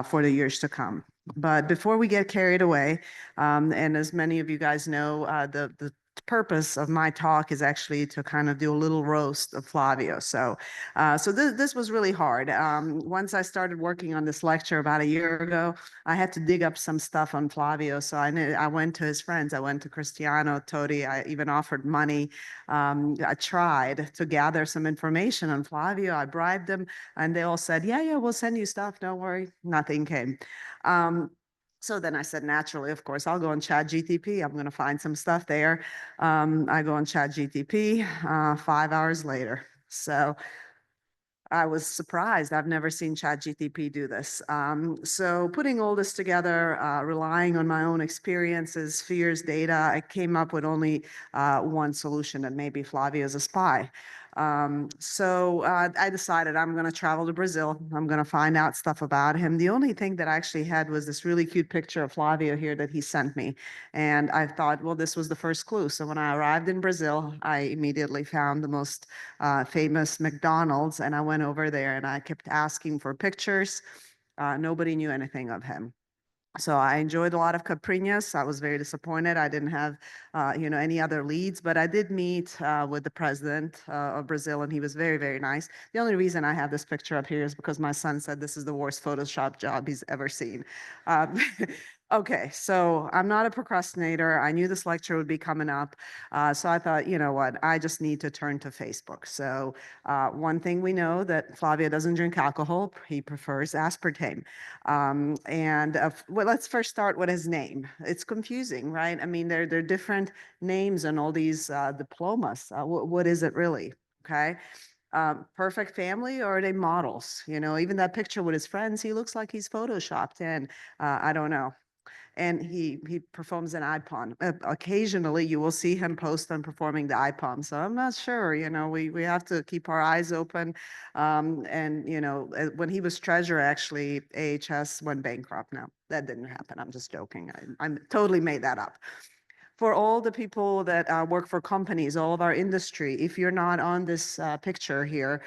for the years to come. But before we get carried away, and as many of you guys know, the purpose of my talk is actually to kind of do a little roast of Flavio. So this was really hard. Once I started working on this lecture about a year ago, I had to dig up some stuff on Flavio. So I went to his friends. I went to Cristiano, Toti. I even offered money. I tried to gather some information on Flavio. I bribed them, and they all said, yeah, we'll send you stuff. Don't worry. Nothing came. Um, so then I said, naturally, of course, I'll go on ChatGTP. I'm going to find some stuff there. I go on ChatGTP 5 hours later. So I was surprised. I've never seen ChatGTP do this. So putting all this together, relying on my own experiences, fears, data, I came up with only one solution, that maybe Flavio is a spy. So I decided I'm going to travel to Brazil. I'm going to find out stuff about him. The only thing that I actually had was this really cute picture of Flavio here that he sent me. And I thought, well, this was the first clue. So when I arrived in Brazil, I immediately found the most famous McDonald's, and I went over there and I kept asking for pictures. Nobody knew anything of him. So I enjoyed a lot of Caprinas. I was very disappointed. I didn't have, any other leads, but I did meet with the president of Brazil, and he was very, very nice. The only reason I have this picture up here is because my son said this is the worst Photoshop job he's ever seen. Um, okay, so I'm not a procrastinator. I knew this lecture would be coming up, so I thought, you know what, I just need to turn to Facebook. So one thing we know, that Flavio doesn't drink alcohol. He prefers aspartame. Well, let's first start with his name. It's confusing, right? I mean, there are different names on all these diplomas. What is it really? Okay. Perfect family, or are they models? Even that picture with his friends, he looks like he's photoshopped in. I don't know. And he performs an IPOM. Occasionally, you will see him post on performing the IPOM. So I'm not sure. We have to keep our eyes open. When he was treasurer, actually, AHS went bankrupt. No, that didn't happen. I'm just joking. I totally made that up. For all the people that work for companies, all of our industry, if you're not on this picture here,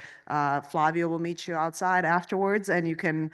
Flavio will meet you outside afterwards, and you can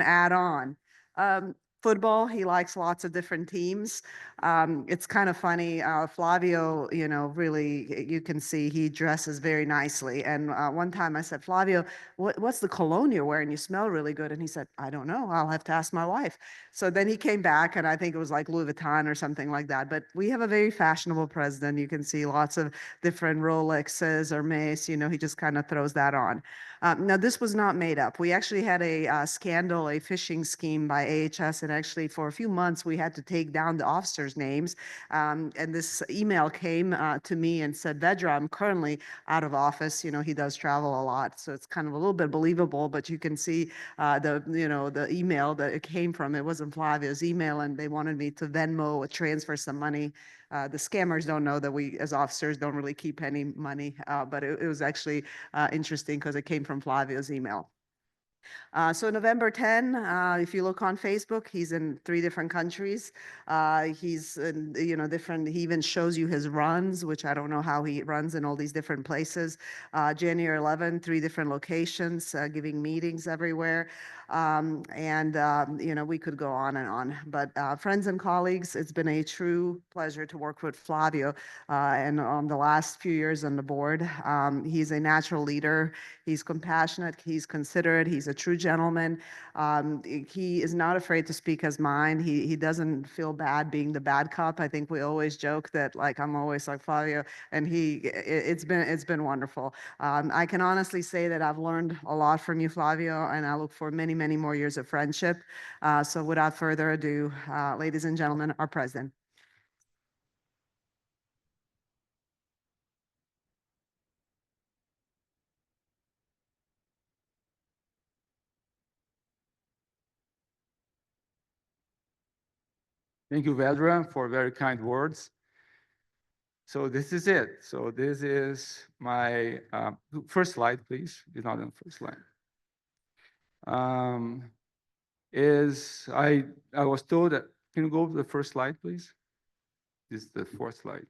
add on. Um, Football, he likes lots of different teams. It's kind of funny. Flavio, really, you can see he dresses very nicely. And one time I said, Flavio, what's the cologne you're wearing? You smell really good. And he said, I don't know. I'll have to ask my wife. So then he came back, and I think it was like Louis Vuitton or something like that. But we have a very fashionable president. You can see lots of different Rolexes or Mace. He just kind of throws that on. Now, this was not made up. We actually had a scandal, a phishing scheme by AHS, and actually for a few months we had to take down the officers' names. And this email came to me and said, Vedra, I'm currently out of office. He does travel a lot, so it's kind of a little bit believable. But you can see the email that it came from. It wasn't Flavio's email, and they wanted me to Venmo or transfer some money. The scammers don't know that we, as officers, don't really keep any money, but it was actually interesting because it came from Flavio's email. So November 10, if you look on Facebook, he's in 3 different countries. He's in, different, he even shows you his runs, which I don't know how he runs in all these different places. January 11, 3 different locations, giving meetings everywhere. We could go on and on. But friends and colleagues, it's been a true pleasure to work with Flavio. And on the last few years on the board, he's a natural leader. He's compassionate. He's considerate. He's a true gentleman. He is not afraid to speak his mind. He doesn't feel bad being the bad cop. I think we always joke that, like, I'm always like Flavio, and it's been wonderful. I can honestly say that I've learned a lot from you, Flavio, and I look for many, many more years of friendship. So without further ado, ladies and gentlemen, our president. Thank you, Vedra, for very kind words. So this is it. So this is my first slide, please. It's not on the first slide. I was told that, can you go to the first slide, please? This is the 4th slide.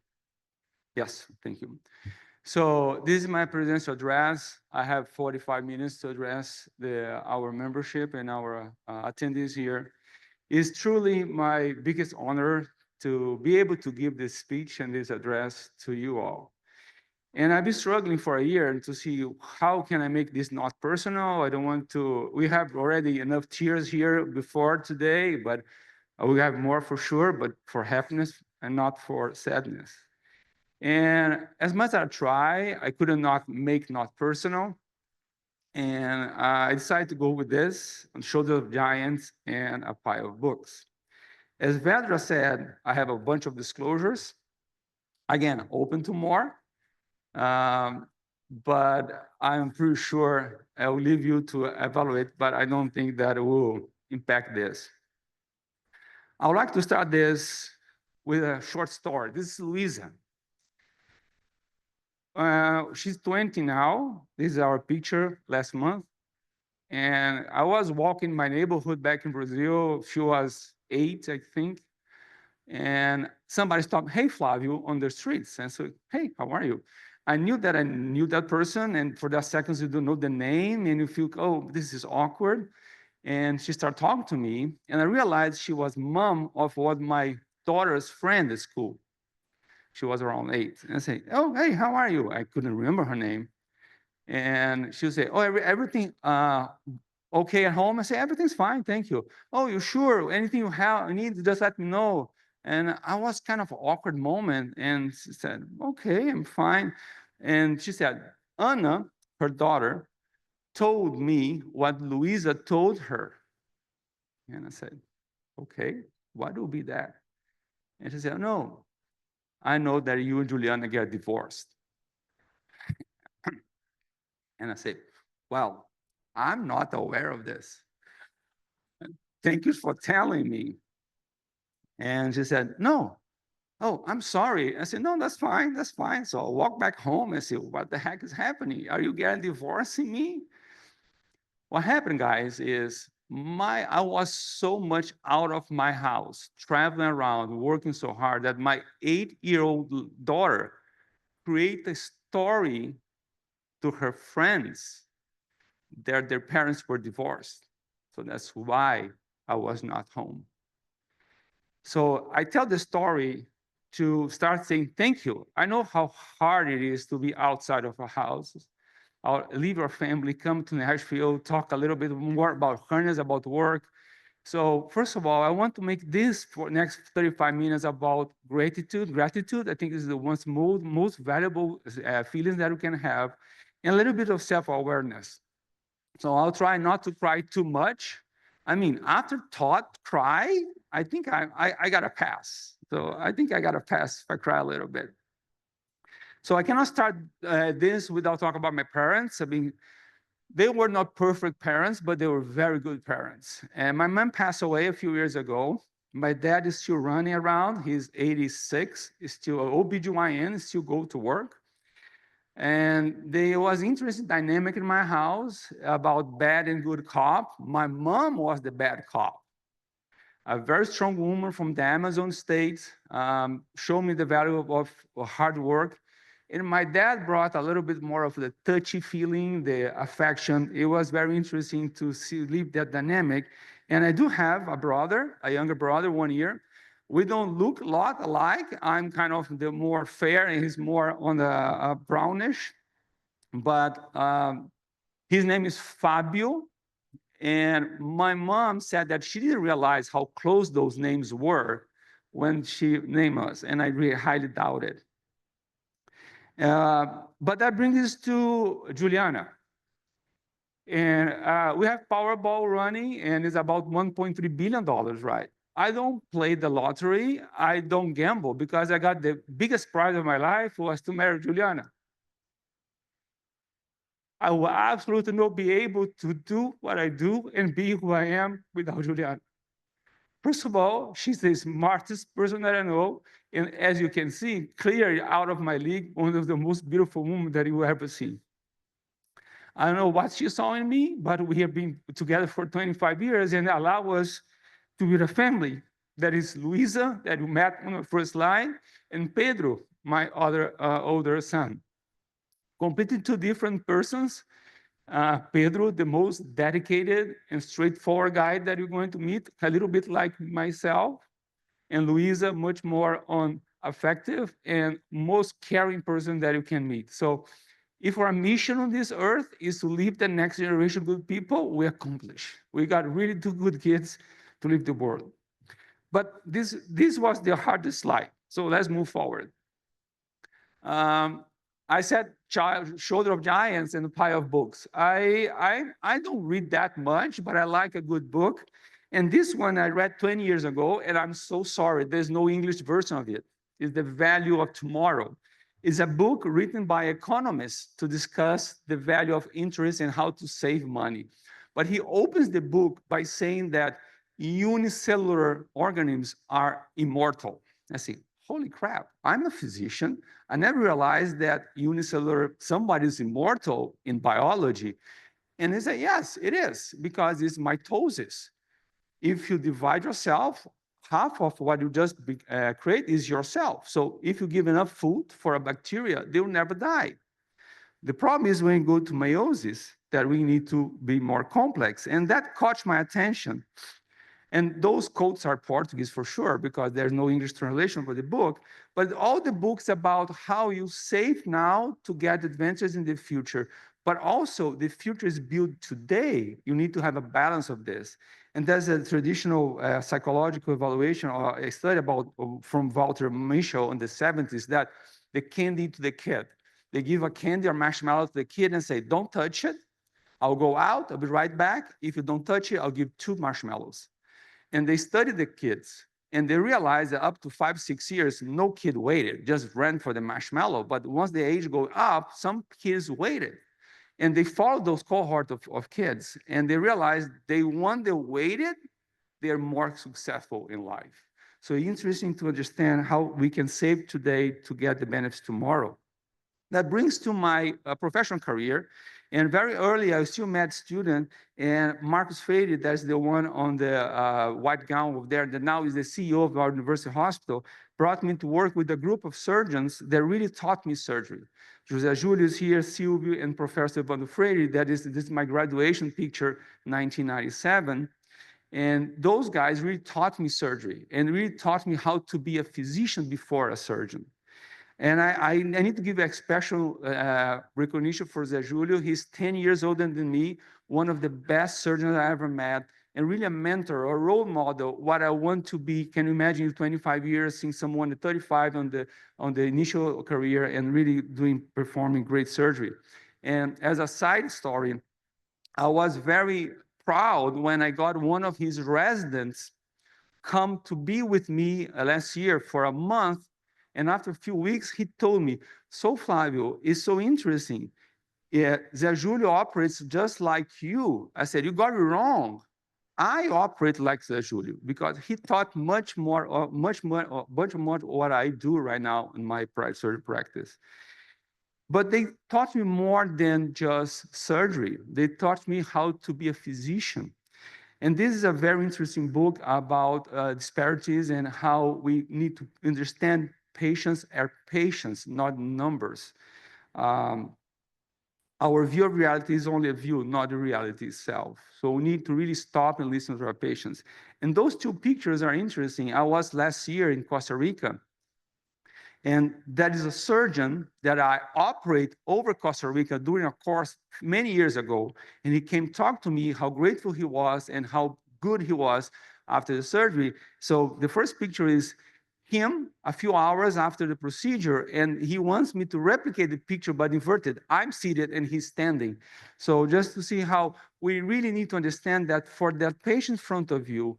Yes, thank you. So this is my presidential address. I have 45 minutes to address our membership and our attendees here. It's truly my biggest honor to be able to give this speech and this address to you all. And I've been struggling for a year to see how can I make this not personal. I don't want to, we have already enough tears here before today, but we have more for sure, but for happiness and not for sadness. And as much as I try, I couldn't not make not personal. And I decided to go with this on Shoulder of Giants and a pile of books. As Vedra said, I have a bunch of disclosures. Again, open to more. But I'm pretty sure I will leave you to evaluate, but I don't think that it will impact this. I would like to start this with a short story. This is Luisa. She's 20 now. This is our picture last month. And I was walking my neighborhood back in Brazil. She was 8, I think. And somebody stopped, "Hey, Flavio," on the streets. And so, "Hey, how are you?" I knew that person. And for that seconds, you don't know the name and you feel, oh, this is awkward. And she started talking to me. And I realized she was mom of what my daughter's friend at school. She was around 8. And I say, "Oh, hey, how are you?" I couldn't remember her name. And she would say, "Oh, everything okay at home?" I say, "Everything's fine, thank you." "Oh, you sure? Anything you need, just let me know." And I was kind of an awkward moment. And she said, "Okay, I'm fine." And she said, "Anna, her daughter, told me what Luisa told her." And I said, "Okay, what will be that?" And she said, "No, I know that you and Juliana get divorced." And I said, "Well, I'm not aware of this. Thank you for telling me." And she said, "No. Oh, I'm sorry." I said, "No, that's fine. That's fine." So I walked back home and said, "What the heck is happening? Are you getting divorcing me?" What happened, guys, is I was so much out of my house, traveling around, working so hard that my 8-year-old daughter created a story to her friends that their parents were divorced. So that's why I was not home. So I tell the story to start saying thank you. I know how hard it is to be outside of our houses. I'll leave our family, come to Nashville, talk a little bit more about harness, about work. So first of all, I want to make this for next 35 minutes about gratitude. Gratitude, I think, is the most valuable feelings that we can have, and a little bit of self-awareness. So I'll try not to cry too much. I mean, after taught cry, I think I got a pass. So I think I got a pass if I cry a little bit. So I cannot start this without talking about my parents. I mean, they were not perfect parents, but they were very good parents. And my mom passed away a few years ago. My dad is still running around. He's 86, he's still an OBGYN, still go to work. And there was interesting dynamic in my house about bad and good cop. My mom was the bad cop. A very strong woman from the Amazon state, showed me the value of hard work. And my dad brought a little bit more of the touchy feeling, the affection. It was very interesting to see live that dynamic. And I do have a brother, a younger brother, 1 year. We don't look a lot alike. I'm kind of the more fair, and he's more on the brownish. But his name is Fabio. And my mom said that she didn't realize how close those names were when she named us. And I really highly doubt it. But that brings us to Juliana. And we have Powerball running, and it's about $1.3 billion, right? I don't play the lottery. I don't gamble because I got the biggest prize of my life was to marry Juliana. I will absolutely not be able to do what I do and be who I am without Juliana. First of all, she's the smartest person that I know. And as you can see, clearly out of my league, one of the most beautiful women that you will ever see. I don't know what she saw in me, but we have been together for 25 years and allow us to build a family. That is Luisa, that you met on the first line, and Pedro, my other older son. completely two different persons. Pedro, the most dedicated and straightforward guy that you're going to meet, a little bit like myself, and Luisa, much more on affective and most caring person that you can meet. So if our mission on this earth is to leave the next generation good people, we accomplish. We got really two good kids to leave the world. But this was the hardest slide. So let's move forward. I said shoulder of giants and a pile of books. I don't read that much, but I like a good book. And this one I read 20 years ago, and I'm so sorry, there's no English version of it. It's The Value of Tomorrow. It's a book written by economists to discuss the value of interest and how to save money. But he opens the book by saying that unicellular organisms are immortal. I see, holy crap, I'm a physician. I never realized that unicellular, somebody is immortal in biology. And he said, yes, it is, because it's mitosis. If you divide yourself, half of what you just create is yourself. So if you give enough food for a bacteria, they will never die. The problem is when you go to meiosis, that we need to be more complex. And that caught my attention. And those quotes are Portuguese for sure, because there's no English translation for the book. But all the books about how you save now to get advantages in the future. But also, the future is built today. You need to have a balance of this. And there's a traditional psychological evaluation or a study about from Walter Mischel in the 70s that the candy to the kid. They give a candy or marshmallow to the kid and say, don't touch it. I'll go out, I'll be right back. If you don't touch it, I'll give 2 marshmallows. And they studied the kids, and they realized that up to 5, 6 years, no kid waited, just ran for the marshmallow. But once the age go up, some kids waited. And they followed those cohort of kids, and they realized they waited, they're more successful in life. So interesting to understand how we can save today to get the benefits tomorrow. That brings to my professional career. And very early, I was still med student, and Marcus Freire, that's the one on the white gown over there, that now is the CEO of our university hospital, brought me to work with a group of surgeons that really taught me surgery. José Julius here, Silvio, and Professor Evandro Freire, this is my graduation picture, 1997. And those guys really taught me surgery and really taught me how to be a physician before a surgeon. And I need to give a special recognition for Zé Julio. He's 10 years older than me, one of the best surgeons I ever met, and really a mentor or role model, what I want to be. Can you imagine 25 years seeing someone at 35 on the initial career and really performing great surgery? And as a side story, I was very proud when I got one of his residents come to be with me last year for a month. And after a few weeks, he told me, so Flavio, it's so interesting. Zé Julio operates just like you. I said, you got it wrong. I operate like Zé Julio because he taught much more what I do right now in my surgery practice. But they taught me more than just surgery. They taught me how to be a physician. And this is a very interesting book about disparities and how we need to understand patients are patients, not numbers. Our view of reality is only a view, not the reality itself. So we need to really stop and listen to our patients. And those two pictures are interesting. I was last year in Costa Rica, and that is a surgeon that I operate over Costa Rica during a course many years ago. And he came talk to me how grateful he was and how good he was after the surgery. So the first picture is him a few hours after the procedure, and he wants me to replicate the picture but inverted. I'm seated and he's standing. So just to see how we really need to understand that for that patient in front of you,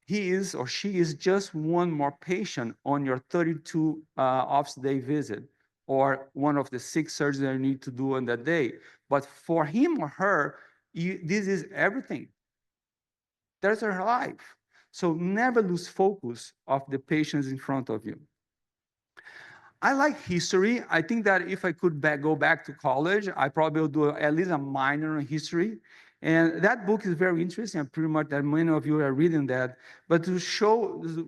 he is or she is just one more patient on your 32 office day visit, or one of the 6 surgeries that you need to do on that day. But for him or her, this is everything. That's her life. So never lose focus of the patients in front of you. I like history. I think that if I could go back to college, I probably will do at least a minor in history. And that book is very interesting. I'm pretty much that many of you are reading that. But to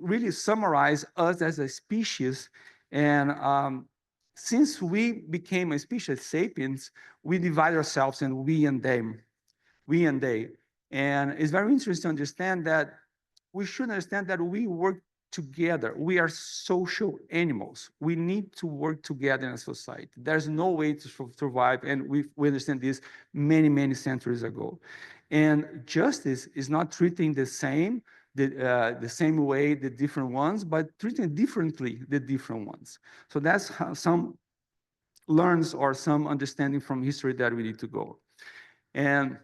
really summarize us as a species and since we became a species, sapiens, we divide ourselves in we and them, we and they. And it's very interesting to understand that we should understand that we work together. We are social animals. We need to work together in a society. There's no way to survive, and we understand this many, many centuries ago. And justice is not treating the same way the different ones, but treating differently the different ones. So that's how some learns or some understanding from history that we need to go. And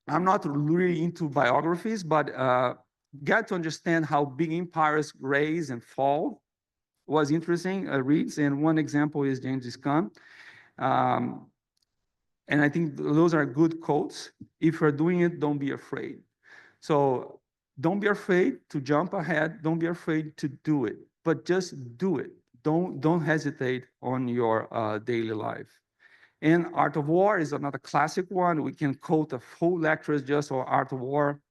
I'm not really into biographies, but get to understand how big empires rise and fall was interesting reads. And one example is Genghis Khan. And I think those are good quotes. If you're doing it, don't be afraid. So don't be afraid to jump ahead. Don't be afraid to do it, but just do it. Don't hesitate on your daily life. And Art of War is another classic one. We can quote a full lecture just on Art of War,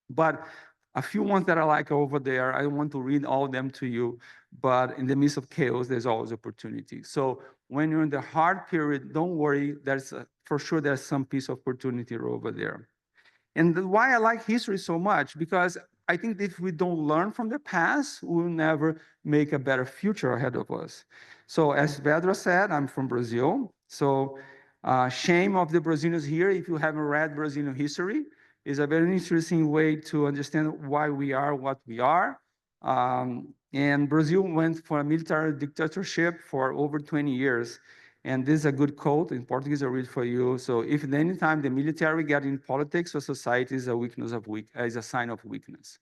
but a few ones that I like over there, I want to read all of them to you, but in the midst of chaos, there's always opportunity. So when you're in the hard period, don't worry, for sure there's some piece of opportunity over there. And why I like history so much, because I think if we don't learn from the past, we'll never make a better future ahead of us. So as Pedro said, I'm from Brazil. So shame of the Brazilians here, if you haven't read Brazilian history, is a very interesting way to understand why we are what we are. And Brazil went for a military dictatorship for over 20 years. And this is a good quote in Portuguese. I'll read for you. So, if at any time the military get in politics or society is a sign of weakness.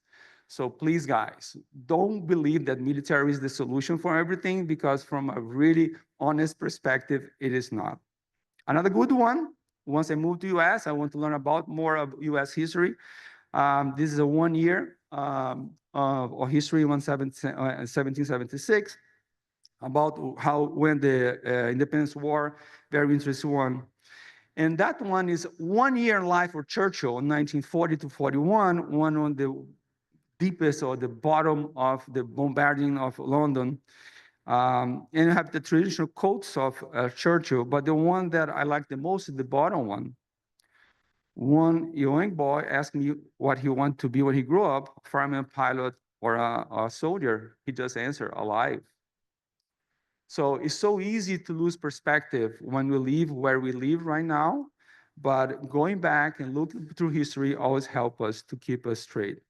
So please, guys, don't believe that military is the solution for everything, because from a really honest perspective, it is not. Another good one. Once I move to US, I want to learn about more of US history. This is a 1 year of history, 1776. About how when the Independence War, very interesting one. And that one is 1 year in life for Churchill, 1940 to 41, one on the deepest or the bottom of the bombarding of London. And you have the traditional quotes of Churchill, but the one that I like the most is the bottom one. One young boy asked me what he wanted to be when he grew up, fireman, pilot, or a soldier. He just answered, alive. So it's so easy to lose perspective when we live where we live right now, but going back and looking through history always help us to keep us straight.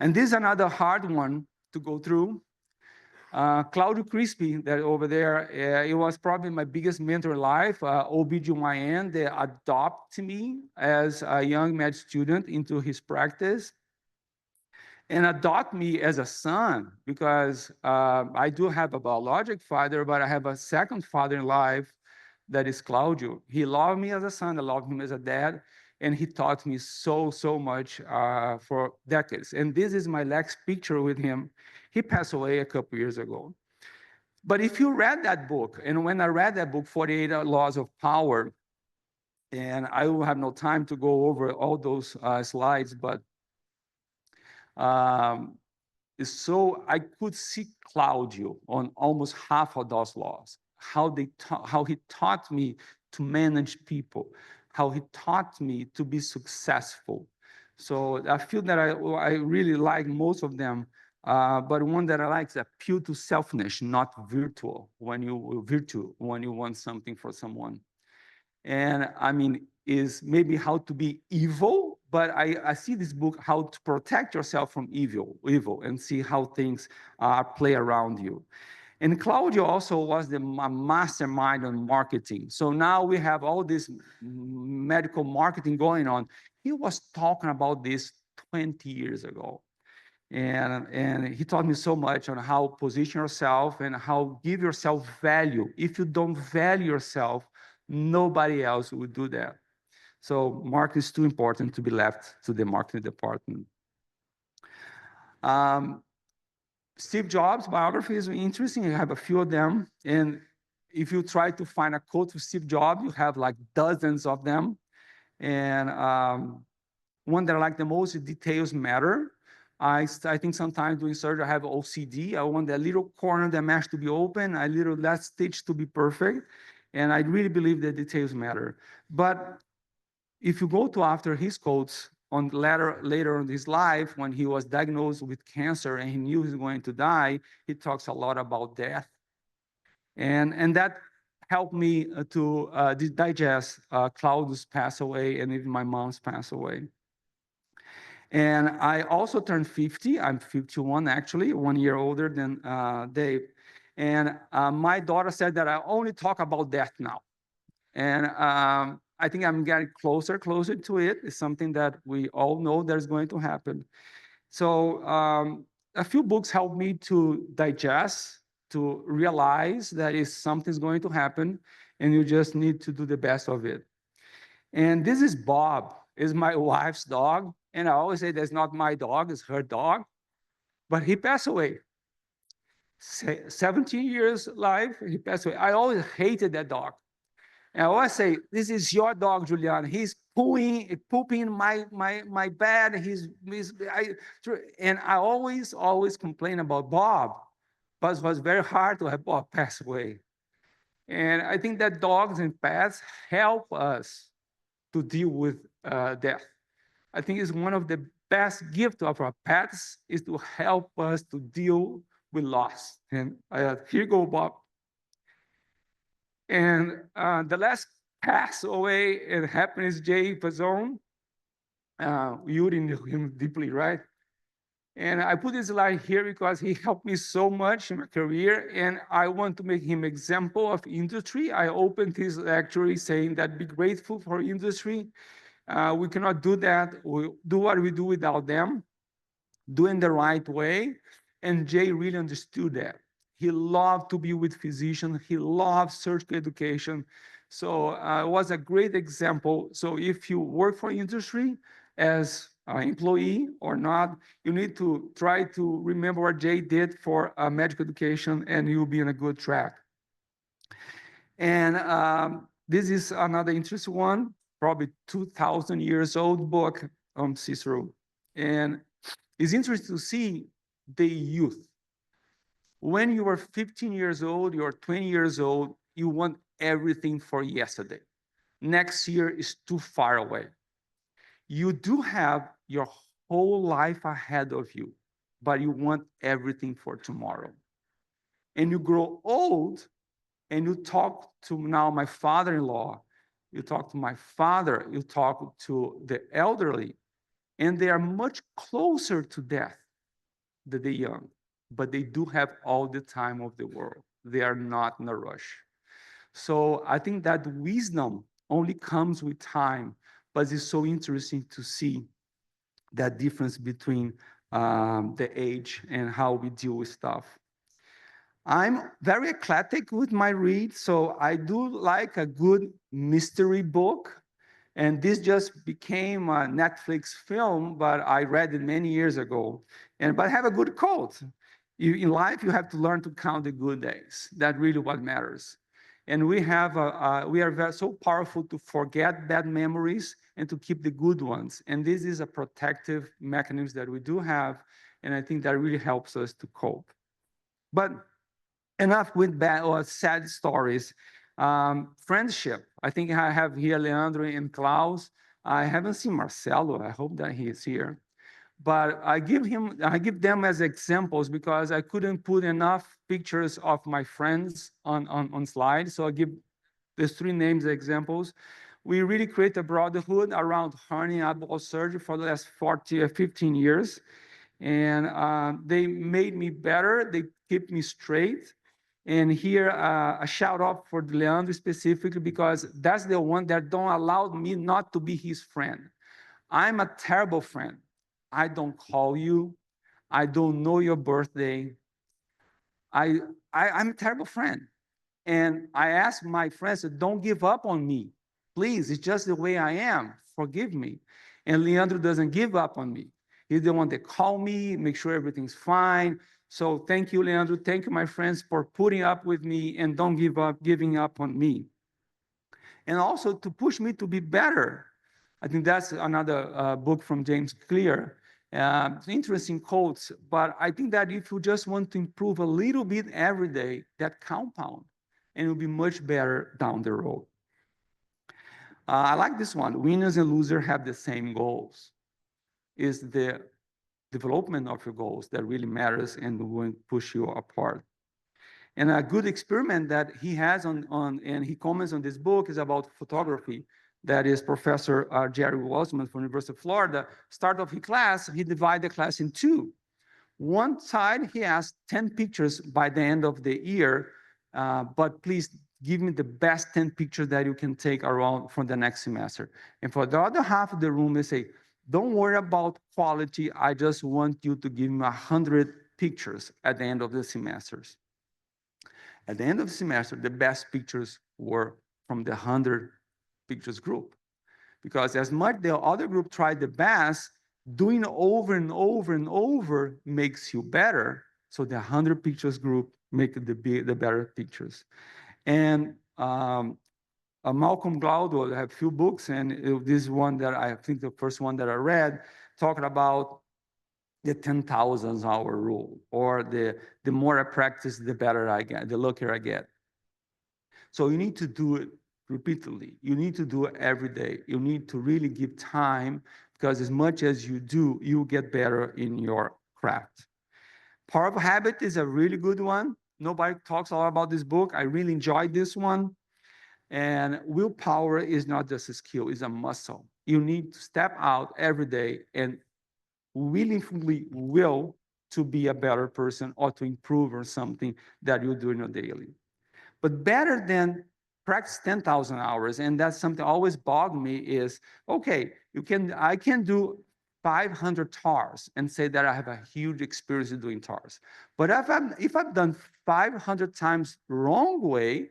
And this is another hard one to go through. Claudio Crispi, that over there, it was probably my biggest mentor in life. OBGYN, they adopted me as a young med student into his practice, and adopt me as a son, because I do have a biologic father, but I have a second father in life that is Claudio. He loved me as a son, I loved him as a dad, and he taught me so much for decades. And this is my last picture with him. He passed away a couple years ago. But if you read that book, and when I read that book, 48 Laws of Power, and I will have no time to go over all those slides, but so I could see Claudio on almost half of those laws, how he taught me to manage people, how he taught me to be successful. So I feel that I really like most of them, but one that I like is appeal to selfishness, not virtual, when you want something for someone. And I mean, is maybe how to be evil, but I see this book, how to protect yourself from evil, and see how things play around you. And Claudio also was the mastermind on marketing. So now we have all this medical marketing going on. He was talking about this 20 years ago. And he taught me so much on how position yourself and how give yourself value. If you don't value yourself, nobody else would do that. So marketing is too important to be left to the marketing department. Steve Jobs biography is interesting. I have a few of them. And if you try to find a quote for Steve Jobs, you have like dozens of them. And one that I like the most is details matter. I think sometimes during surgery, I have OCD. I want that little corner of the mesh to be open, a little that stitch to be perfect. And I really believe that details matter. But if you go to after his quotes on later in his life, when he was diagnosed with cancer and he knew he was going to die, he talks a lot about death. And that helped me to digest Claudius pass away and even my mom's pass away. And I also turned 50. I'm 51, actually, 1 year older than Dave. And my daughter said that I only talk about death now. And I think I'm getting closer to it. It's something that we all know that's going to happen. So a few books helped me to digest, to realize that is something's going to happen, and you just need to do the best of it. And this is Bob, is my wife's dog. And I always say that's not my dog, it's her dog. But he passed away. 17 years alive, he passed away. I always hated that dog. And I always say, this is your dog, Juliana. He's pooping my bed. And I always complain about Bob, but it was very hard to have Bob pass away. And I think that dogs and pets help us to deal with death. I think it's one of the best gifts of our pets is to help us to deal with loss. And here you go, Bob. And the last pass away, it happened is Jay Pazone. You knew him deeply, right? And I put this slide here because he helped me so much in my career, and I want to make him example of industry. I opened his lecture saying that be grateful for industry. We cannot do that. We do what we do without them, doing the right way. And Jay really understood that. He loved to be with physicians. He loved surgical education. So it was a great example. So if you work for industry as an employee or not, you need to try to remember what Jay did for medical education, and you'll be on a good track. And this is another interesting one, probably 2,000 years old book on Cicero. And it's interesting to see the youth. When you are 15 years old, you're 20 years old, you want everything for yesterday. Next year is too far away. You do have your whole life ahead of you, but you want everything for tomorrow. And you grow old, and you talk to now my father-in-law, you talk to my father, you talk to the elderly, and they are much closer to death than the young, but they do have all the time of the world. They are not in a rush. So I think that wisdom only comes with time, but it's so interesting to see that difference between the age and how we deal with stuff. I'm very eclectic with my read, so I do like a good mystery book. And this just became a Netflix film, but I read it many years ago. But I have a good quote. In life, you have to learn to count the good days. That's really what matters. And we are so powerful to forget bad memories and to keep the good ones. And this is a protective mechanism that we do have, and I think that really helps us to cope. But enough with bad or sad stories. Friendship. I think I have here Leandro and Klaus. I haven't seen Marcelo. I hope that he is here. But I give them as examples because I couldn't put enough pictures of my friends on slides. So I give these three names as examples. We really create a brotherhood around hernia and eyeball surgery for the last 15 years. And they made me better. They keep me straight. And here, a shout out for Leandro specifically, because that's the one that don't allow me not to be his friend. I'm a terrible friend. I don't call you. I don't know your birthday. I'm a terrible friend. And I ask my friends, don't give up on me. Please, it's just the way I am. Forgive me. And Leandro doesn't give up on me. He's the one that call me, make sure everything's fine. So thank you, Leandro. Thank you, my friends, for putting up with me and don't giving up on me. And also to push me to be better. I think that's another book from James Clear. It's interesting quotes, but I think that if you just want to improve a little bit every day, that compound, and it will be much better down the road. I like this one. Winners and losers have the same goals. Is the development of your goals that really matters and will push you apart. And a good experiment that he has and he comments on this book is about photography. That is Professor Jerry Walsman from University of Florida. Start of his class, he divided the class in two. One side, he asked 10 pictures by the end of the year, but please give me the best 10 pictures that you can take around from the next semester. And for the other half of the room, they say, don't worry about quality. I just want you to give me 100 pictures at the end of the semesters. At the end of the semester, the best pictures were from the 100 pictures group. Because as much the other group tried the best, doing over and over and over makes you better. So the 100 pictures group make the better pictures. And Malcolm Gladwell, I have a few books, and this one that I think the first one that I read, talking about the 10,000 hour rule, or the more I practice, the better I get, the luckier I get. So you need to do it repeatedly. You need to do it every day. You need to really give time, because as much as you do, you get better in your craft. Power of Habit is a really good one. Nobody talks a lot about this book. I really enjoyed this one. And willpower is not just a skill, it's a muscle. You need to step out every day and willingly will to be a better person or to improve on something that you do in your daily. But better than practice 10,000 hours, and that's something always bothered me, is, okay, I can do 500 TARs and say that I have a huge experience in doing TARs. But if I've done 500 times wrong way,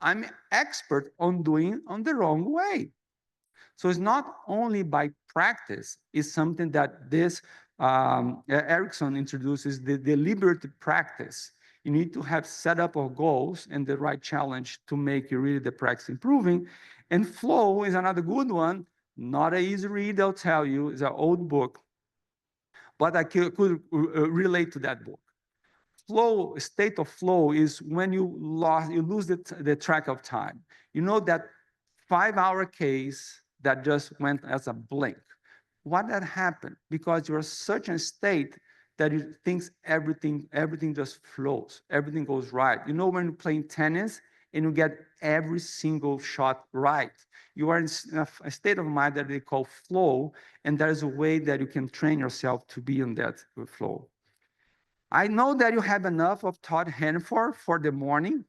I'm expert on doing on the wrong way. So it's not only by practice, it's something that this Erickson introduces, the deliberate practice. You need to have set up of goals and the right challenge to make you really the practice improving. And Flow is another good one. Not an easy read, I'll tell you. It's an old book, but I could relate to that book. Flow, state of flow is when you lose the track of time. You know that 5-hour case that just went as a blink. Why that happened? Because you're such a state that you think everything just flows, everything goes right. You know, when you're playing tennis and you get every single shot right, you are in a state of mind that they call flow, and there is a way that you can train yourself to be in that flow. I know that you have enough of Todd Hanford for the morning,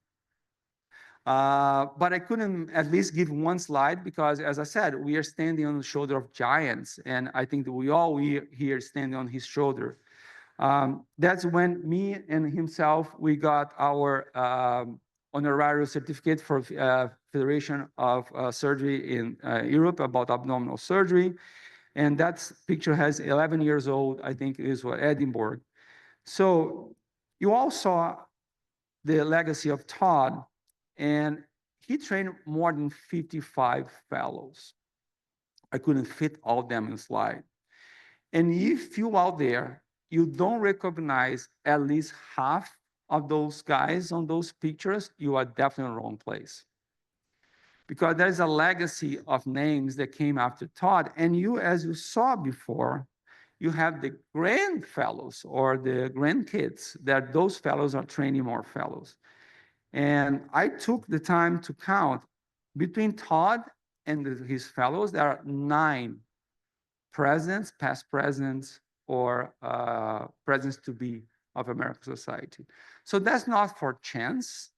but I couldn't at least give one slide because, as I said, we are standing on the shoulder of giants, and I think that we all here standing on his shoulder. That's when me and himself, we got our honorary certificate for Federation of Surgery in Europe about abdominal surgery. And that picture has 11 years old, I think it is what, Edinburgh. So you all saw the legacy of Todd, and he trained more than 55 fellows. I couldn't fit all of them in a slide. And if you out there, you don't recognize at least half of those guys on those pictures, you are definitely in the wrong place. Because there's a legacy of names that came after Todd. And you, as you saw before, you have the grand fellows or the grandkids that those fellows are training more fellows. And I took the time to count between Todd and his fellows, there are 9 presidents, past presidents, or presidents to be of American society. So that's not for chance.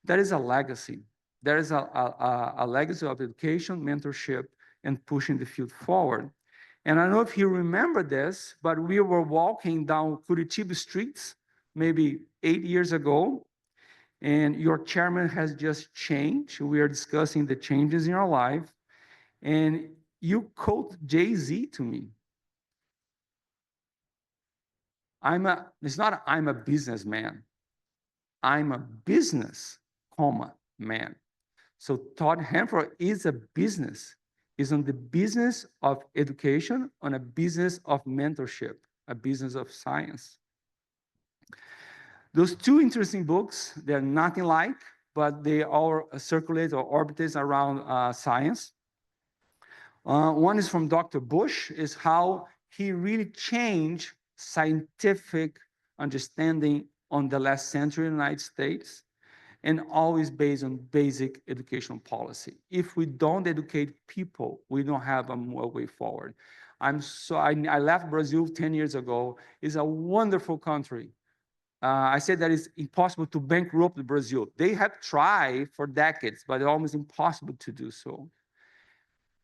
That is a legacy. There is a legacy of education, mentorship, and pushing the field forward. And I don't know if you remember this, but we were walking down Curitiba streets maybe 8 years ago, and your chairman has just changed. We are discussing the changes in your life, and you quote Jay-Z to me. It's not I'm a businessman. I'm a business, man. So Todd Hanford is a business. is on the business of education, on a business of mentorship, a business of science. Those two interesting books, they're nothing like, but they all circulate or orbitate around science. One is from Dr. Bush, is how he really changed scientific understanding on the last century in the United States, and always based on basic educational policy. If we don't educate people, we don't have a way forward. I left Brazil 10 years ago. It's a wonderful country. I said that it's impossible to bankrupt Brazil. They have tried for decades, but it's almost impossible to do so.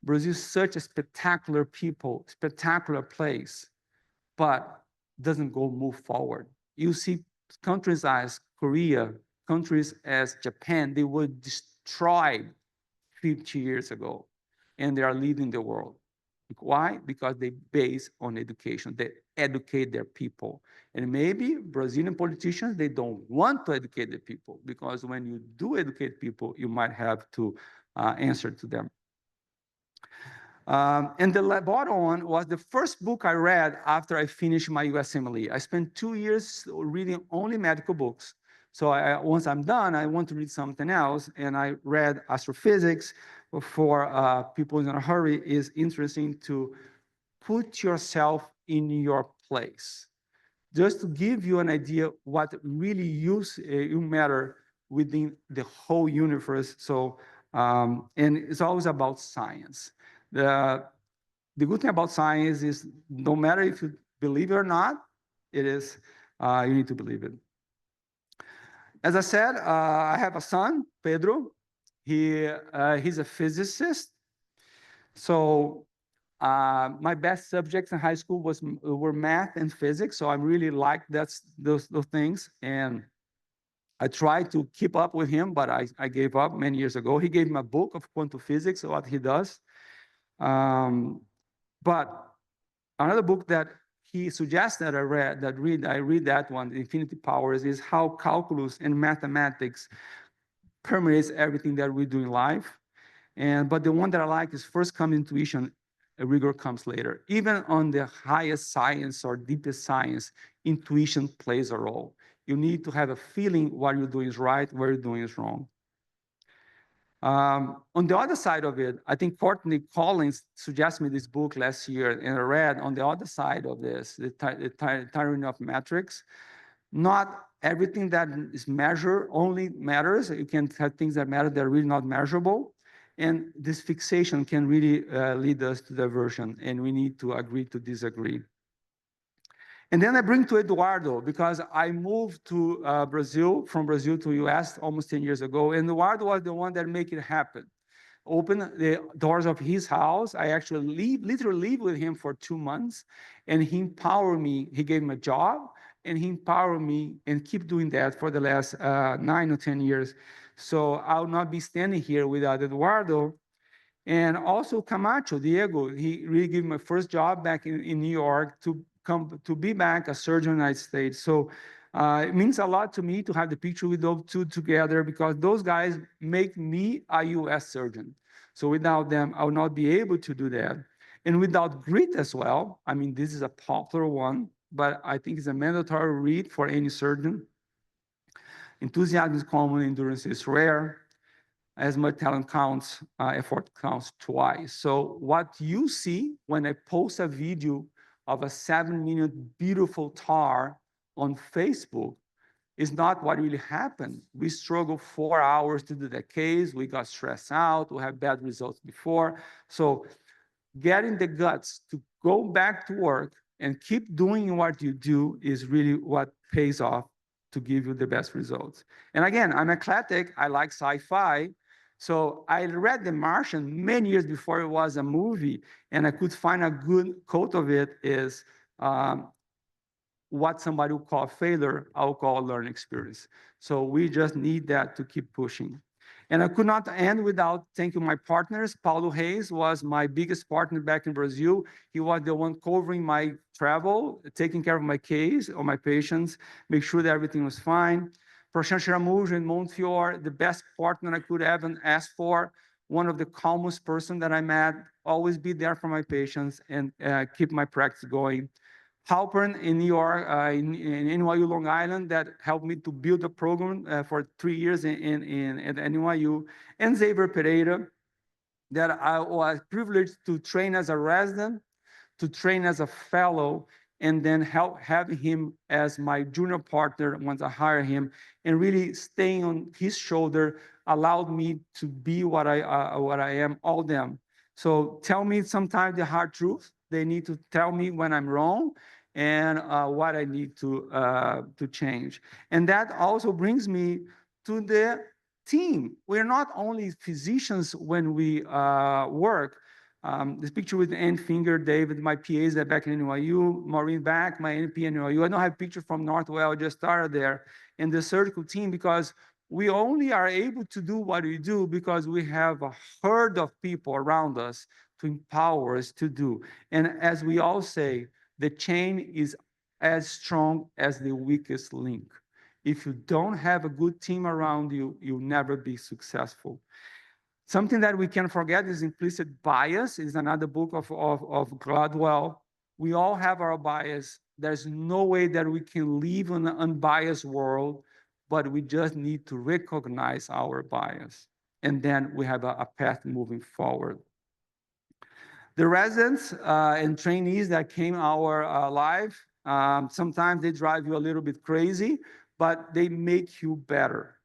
Brazil is such a spectacular people, spectacular place, but doesn't move forward. You see countries as Korea, countries as Japan, they were destroyed 50 years ago, and they are leading the world. Why? Because they base on education. They educate their people. And maybe Brazilian politicians, they don't want to educate the people, because when you do educate people, you might have to answer to them. And the bottom one was the first book I read after I finished my USMLE. I spent 2 years reading only medical books. So once I'm done, I want to read something else. And I read astrophysics. For people in a hurry, is interesting to put yourself in your place. Just to give you an idea what really you matter within the whole universe. So, and it's always about science. The good thing about science is no matter if you believe it or not, it is, you need to believe it. As I said, I have a son, Pedro. He's a physicist. So my best subjects in high school were math and physics. So I really liked those things. And I tried to keep up with him, but I gave up many years ago. He gave me a book of quantum physics, what he does. But another book that he suggested I read that one, Infinity Powers, is how calculus and mathematics permeates everything that we do in life. But the one that I like is first comes intuition, rigor comes later. Even on the highest science or deepest science, intuition plays a role. You need to have a feeling what you're doing is right, what you're doing is wrong. On the other side of it, I think Courtney Collins suggested me this book last year, and I read on the other side of this, the Tyranny of Metrics. Not everything that is measured only matters. You can have things that matter that are really not measurable. And this fixation can really lead us to diversion, and we need to agree to disagree. And then I bring to Eduardo, because I moved to from Brazil to US almost 10 years ago. And Eduardo was the one that made it happen. Open the doors of his house. I actually literally live with him for 2 months. And he empowered me. He gave me a job, and he empowered me, and keep doing that for the last 9 or 10 years. So I will not be standing here without Eduardo. And also Camacho, Diego, he really gave me my first job back in New York to be back a surgeon in the United States. So it means a lot to me to have the picture with those two together, because those guys make me a US surgeon. So without them, I would not be able to do that. And without grit as well, I mean, this is a popular one, but I think it's a mandatory read for any surgeon. Enthusiasm is common, endurance is rare. As much talent counts, effort counts twice. So what you see when I post a video of a 7-minute beautiful TAR on Facebook is not what really happened. We struggled 4 hours to do the case. We got stressed out. We had bad results before. So getting the guts to go back to work and keep doing what you do is really what pays off to give you the best results. And again, I'm eclectic. I like sci-fi. So I read The Martian many years before it was a movie, and I could find a good quote of it is, what somebody would call failure, I would call a learning experience. So we just need that to keep pushing. And I could not end without thanking my partners. Paulo Reis was my biggest partner back in Brazil. He was the one covering my travel, taking care of my case or my patients, make sure that everything was fine. Prashant Shiramujo in Montefiore, the best partner I could ever ask for, one of the calmest person that I met always be there for my patients and keep my practice going. Halpern in New York, in NYU Long Island, that helped me to build a program for 3 years at NYU, and Xavier Pereira, that I was privileged to train as a resident, to train as a fellow, and then have him as my junior partner once I hire him, and really staying on his shoulder allowed me to be what I am, all them. So tell me sometimes the hard truth. They need to tell me when I'm wrong and what I need to change. And that also brings me to the team. We're not only physicians when we work. This picture with Ann Finger, David, my PAs that back in NYU, Maureen back, my NP in NYU. I don't have a picture from Northwell, I just started there, in the surgical team, because we only are able to do what we do because we have a herd of people around us to empower us to do. And as we all say, the chain is as strong as the weakest link. If you don't have a good team around you, you'll never be successful. Something that we can forget is implicit bias, is another book of Gladwell. We all have our bias. There's no way that we can live in an unbiased world, but we just need to recognize our bias. And then we have a path moving forward. The residents and trainees that came our life, sometimes they drive you a little bit crazy, but they make you better.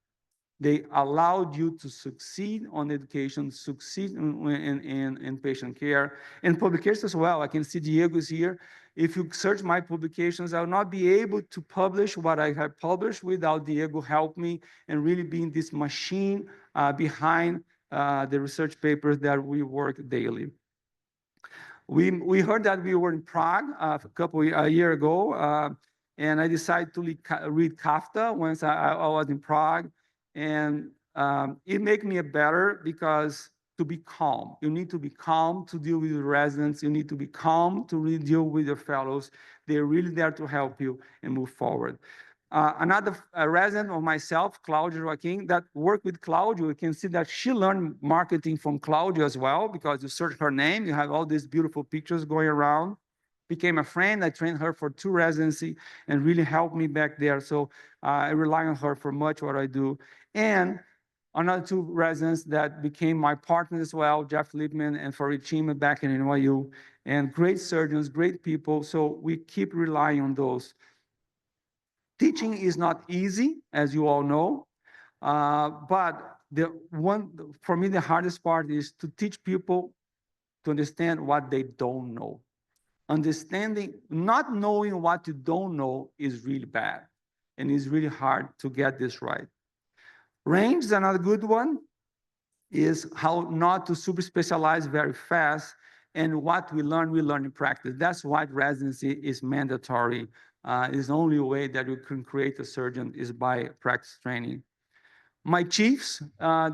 They allowed you to succeed on education, succeed in patient care, and publications as well. I can see Diego is here. If you search my publications, I will not be able to publish what I have published without Diego help me and really being this machine behind the research papers that we work daily. We heard that we were in Prague a year ago, and I decided to read Kafka once I was in Prague, and it made me a better, because to be calm, you need to be calm to deal with your residents. You need to be calm to really deal with your fellows. They're really there to help you and move forward. Another resident of myself, Claudia Joaquin, that worked with Claudio, you can see that she learned marketing from Claudio as well, because you search her name, you have all these beautiful pictures going around. Became a friend. I trained her for 2 residency and really helped me back there. So I rely on her for much what I do. And another 2 residents that became my partners as well, Jeff Liebman and Farid Chima back in NYU, and great surgeons, great people. So we keep relying on those. Teaching is not easy, as you all know, but for me, the hardest part is to teach people to understand what they don't know. Not knowing what you don't know is really bad, and it's really hard to get this right. Range is another good one, is how not to super specialize very fast, and what we learn in practice. That's why residency is mandatory. Is the only way that you can create a surgeon is by practice training. My chiefs,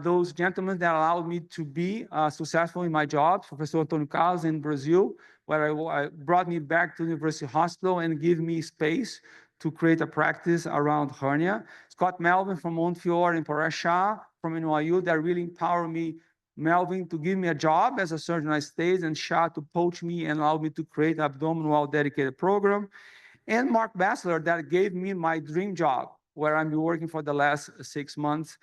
those gentlemen that allowed me to be successful in my job, Professor Antonio Carlos in Brazil, where I brought me back to the University Hospital and give me space to create a practice around hernia. Scott Melvin from Montefiore and Paresh Shah from NYU, that really empowered me. Melvin to give me a job as a surgeon at States, and Shah to poach me and allow me to create an abdominal wall dedicated program. And Mark Bassler, that gave me my dream job, where I'm working for the last 6 months,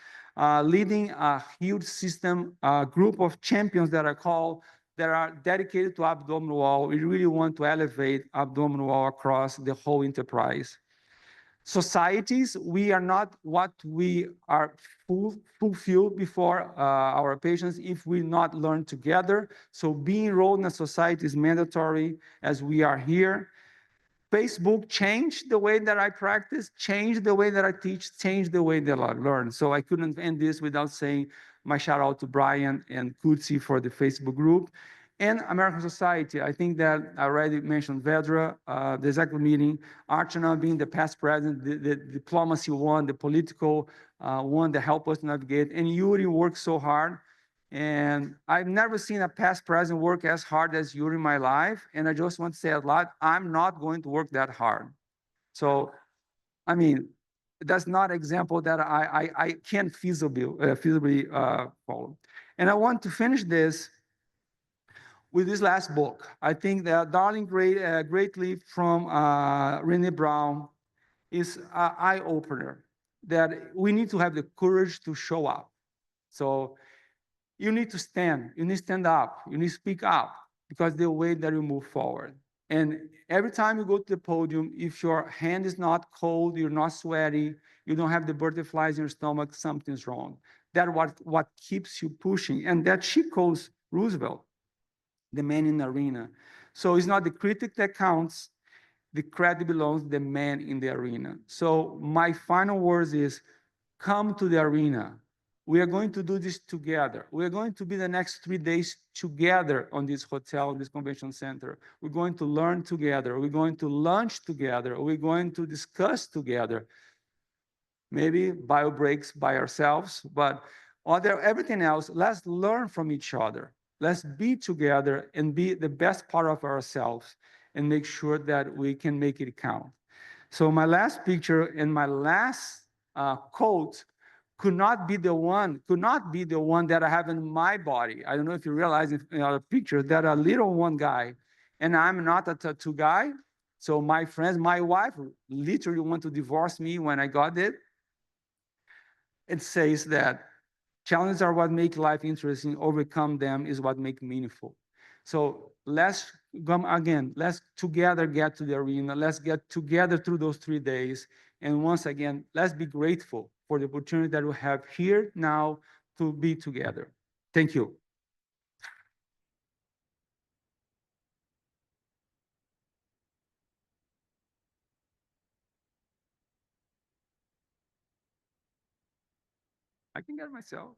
leading a huge system, group of champions that are dedicated to abdominal wall. We really want to elevate abdominal wall across the whole enterprise. Societies, we are not what we are fulfilled before our patients if we not learn together. So being enrolled in a society is mandatory, as we are here. Facebook changed the way that I practice, changed the way that I teach, changed the way that I learn. So I couldn't end this without saying my shout out to Brian and Kutsi for the Facebook group. And American Society, I think that I already mentioned Vedra, the executive meeting, Archana being the past president, the diplomacy one, the political one that helped us navigate. And Yuri worked so hard. And I've never seen a past president work as hard as Yuri in my life. And I just want to say a lot, I'm not going to work that hard. So, I mean, that's not an example that I can't feasibly follow. And I want to finish this with this last book. I think that Darling Greatly from Rene Brown is an eye-opener, that we need to have the courage to show up. So you need to stand, you need to stand up, you need to speak up, because the way that you move forward. And every time you go to the podium, if your hand is not cold, you're not sweaty, you don't have the butterflies in your stomach, something's wrong. That's what keeps you pushing. And that she calls Roosevelt, the man in the arena. So it's not the critic that counts, the credit belongs to the man in the arena. So my final words is, come to the arena. We are going to do this together. We are going to be the next 3 days together on this hotel, this convention center. We're going to learn together. We're going to lunch together. We're going to discuss together. Maybe bio breaks by ourselves, but everything else, let's learn from each other. Let's be together and be the best part of ourselves and make sure that we can make it count. So my last picture and my last quote could not be the one that I have in my body. I don't know if you realize in the picture that a little one guy, and I'm not a tattoo guy. So my friends, my wife literally want to divorce me when I got it. It says that challenges are what make life interesting, overcome them is what make meaningful. So let's come again, let's together get to the arena, let's get together through those 3 days. And once again, let's be grateful for the opportunity that we have here now to be together. Thank you. I can get myself.